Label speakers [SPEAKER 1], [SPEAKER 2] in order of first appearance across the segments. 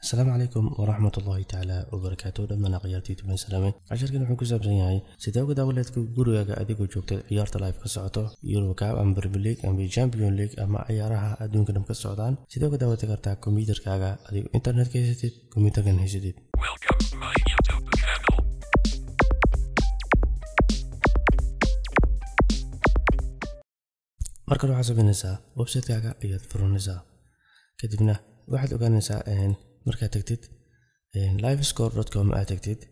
[SPEAKER 1] السلام عليكم ورحمة الله تعالى وبركاته. لما قيادتي تبين سلامين عشان كنا نحكي سبزين هاي سيداو كده ولدك جوريا أديكو جوكت عيارة لايف كسعته يورو كاب أم بريمير أم بيجامبيون ليج أما عيارها أدون كنا مكسعدان سيداو كده ولدك كرتا كمبيوتر كاجا أديكو إنترنت كيسيت كمبيوتر كان هيسيت.
[SPEAKER 2] Welcome to my YouTube channel.
[SPEAKER 1] مركز حسب النساء ويب سايت كاجا أياد فرونسا كتبنا واحد وكان نساء إن مركز تكتيد إن livescore.com أتكتيد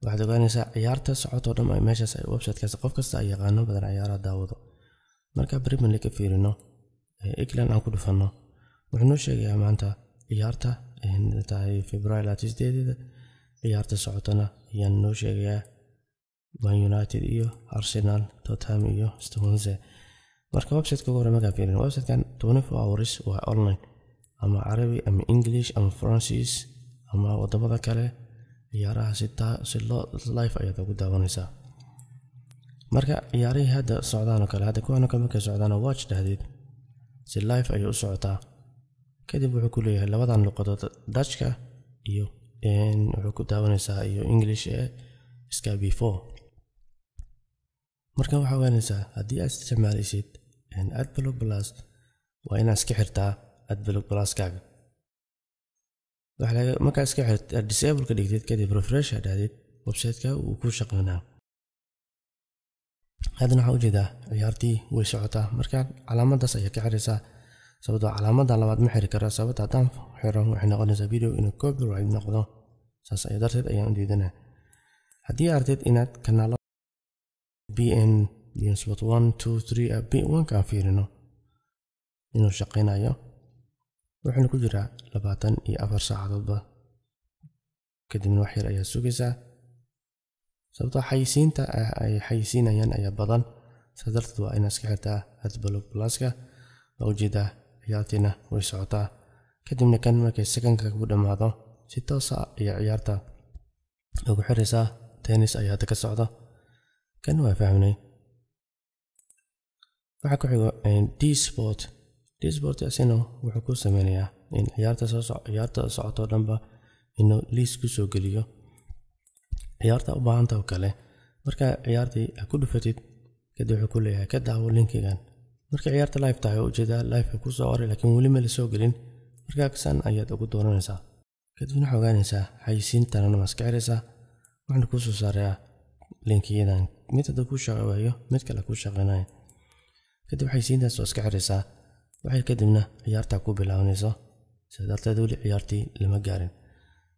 [SPEAKER 1] واحد وكان نساء عيارته سعوته دم أي ماشى ويب سايت كذا قف كذا أي قانون بدل عيارة داوده مركز بريمن اللي كفيرنا إكلان أكون فنه وحنوش يا معناتها عيارته إن تاي فبراير لا تجديد عيارته سعوتنا ينوش يا مان يونايتد إيو أرسنال توتنهام إيو ستونزة marka website ka hore maga fiirin website kan 24 hours waa online ama Arabi ama English ama Francis ama wadamada kale ciyaaraha si live ayaad ugu daawanaysaa marka ciyaaraha hadda socdaan kale hadda kuwana ka socdaan watch dhahdid si live ay u socotaa kadib wuxuu ku leeyahay labadan luqadood Dutch-ka iyo wuxuu ku daawanaysaa iyo English iska before marka waxa weynaysaa haddii aad isticmaalaysid adblock plus waa inaad iska xirtaa adblock plus kaaga waxa marka iska xirtaa disable ka dhigtid kadib refresh hadid website-ka uu ku shaqeynaa hadana waxa u jeedaa ciyaartii way socotaa marka calaamadaas ayaa ka xiraysaa sababtoo calaamada labaad ma xiri karaa sababta haddaan xiro waxay noqonaysaa video inuu copyright noqdo saas ayaa darteed ayaan u diidanaa haddii aad rabtid inaad kanaalo BN spot 1 2 3 B1 ka fiirino inuu shaqeynayo wuxuu ku jiraa 24 saacadoodba kadibna wax yar ayaa sugaysaa sababtoo xayisiinta ay xayisiinayaan ayaa badan sadarteed waa inaad iska xirtaa adblock plus-ka oo jeeda ciyaartina way socotaa kadibna kan markay second-ka ku dhamaado si toos ah ayaa ciyaarta ugu xiraysaa tennis ayaa ka socda kan waa fahmnay waxa ku xigo D-Sport asina wuxuu ku sameynayaa in ciyaarta socoto dhanba inuu list ku soo geliyo ciyaarta u baahan tahay kale marka ciyaartii ku dhufatid kadib wuxuu ku leeyahay ka daawo linkigan marka ciyaarta live tahay oo jeeda live ku soo oray laakiin wali ma la soo gelin marka kasan ayaad ugu dooranaysaa kadibna waxaad ogaanaysaa xayisiintana ma iska xiraysaa waxaan ku soo saarayaa linkiyadan mid hadda ku shaqeeyo mid kale ku shaqeynaayo kadib xayisiintaas oo iska xiraysaa waxay kadibna ciyaarta ku bilaabanayso sidaas wali ciyaartii lama gaarin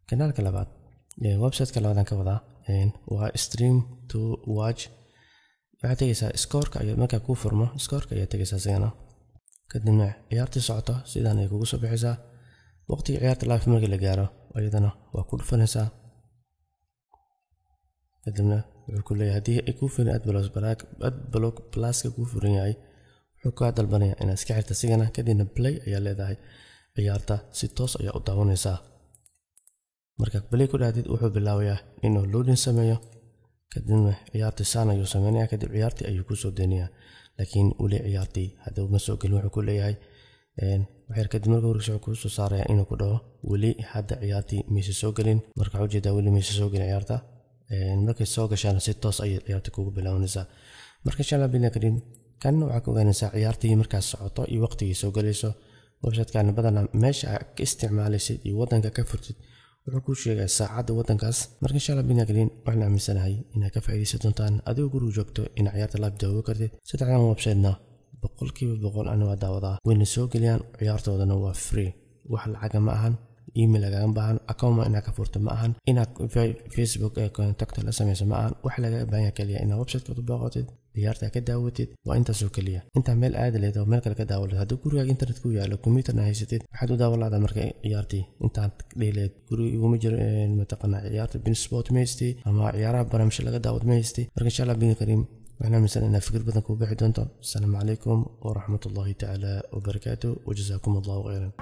[SPEAKER 1] kanaalka labaad website-ka labaad ka wada waa stream to watch waxaad tagaysaa score-ka ayaa markaa ku furmo score-ka ayaa tagaysaa sigana kadibna ciyaartii socoto sidaan ay kugu soo bixaysaa waqtiga ciyaarta live markii la gaaro ayadana waa ku dhufanaysaa kadibna wuxuu ku leeyahay haddii ay ku furin adblock plus-ka ku furin yahay wuxuu kaa dalbanayaa inaad iska xirta sigana kadibna play ayaa leedahay ciyaarta si toos ayaa u daawanaysaa marka play ku dhaadid wuxuu bilaabayaa inuu loading sameeyo kadibna ciyaartii saan ayuu sameynayaa kadib ciyaartii ayuu ku soo deynayaa laakiin weli ciyaartii hadduu ma soo gelin wuxuu ku leeyahay waxyar kadib marka wuxuu ku soo saarayaa inuu ku dhaho weli hadda ciyaartii maysa soo gelin marka waxuu jeedaa weli maysa soo gelin ciyaarta markay soo gashaan si toos ay ciyaarta kugu bilaabanaysaa marka inshallah bina karin kan waxa ku ogaanaysaa ciyaartii markaas socoto iyo waqtigii soo galayso website-kan badanaa meesha ka isticmaalaysid iyo wadanka ka furtid wuxuu ku sheegaa saacadda wadankaas marka inshallah bina karin waxaan aaminsanahay inaad ka faa'iidaysan doontaan adigoo guriga joogto in ciyaarta live daawo kartid saddexdan website-na 100% ana waa daawadaa wayna soo geliyaan ciyaartoodana waa free wax lacag ma ahan email lagaga baahan account inaad ka furto ma ahan inaad Facebook contact la sameyso ma ahan wax laga baahan yahay kaliya inaad website-ka u booqatid ciyaarta ka daawatid waa inta soo kaliya inta meel aad leedahay meel kale ka daawatid haddii gurigaaga internet ku yaalo computer haysatid waxaad u daawalaada marka ciyaartii intaad dheeleed guriga uma jiro mataqana ciyaarta bin sport meesti ama ciyaaraha barnaamij laga daawad meesti marka inshallah bin karim waxaan aaminsan inaad fikir badan ku bixi doonto assalaamu calaykum waraxmatullaahi tacaala wabarakaatuh wajazaakum allahu khayran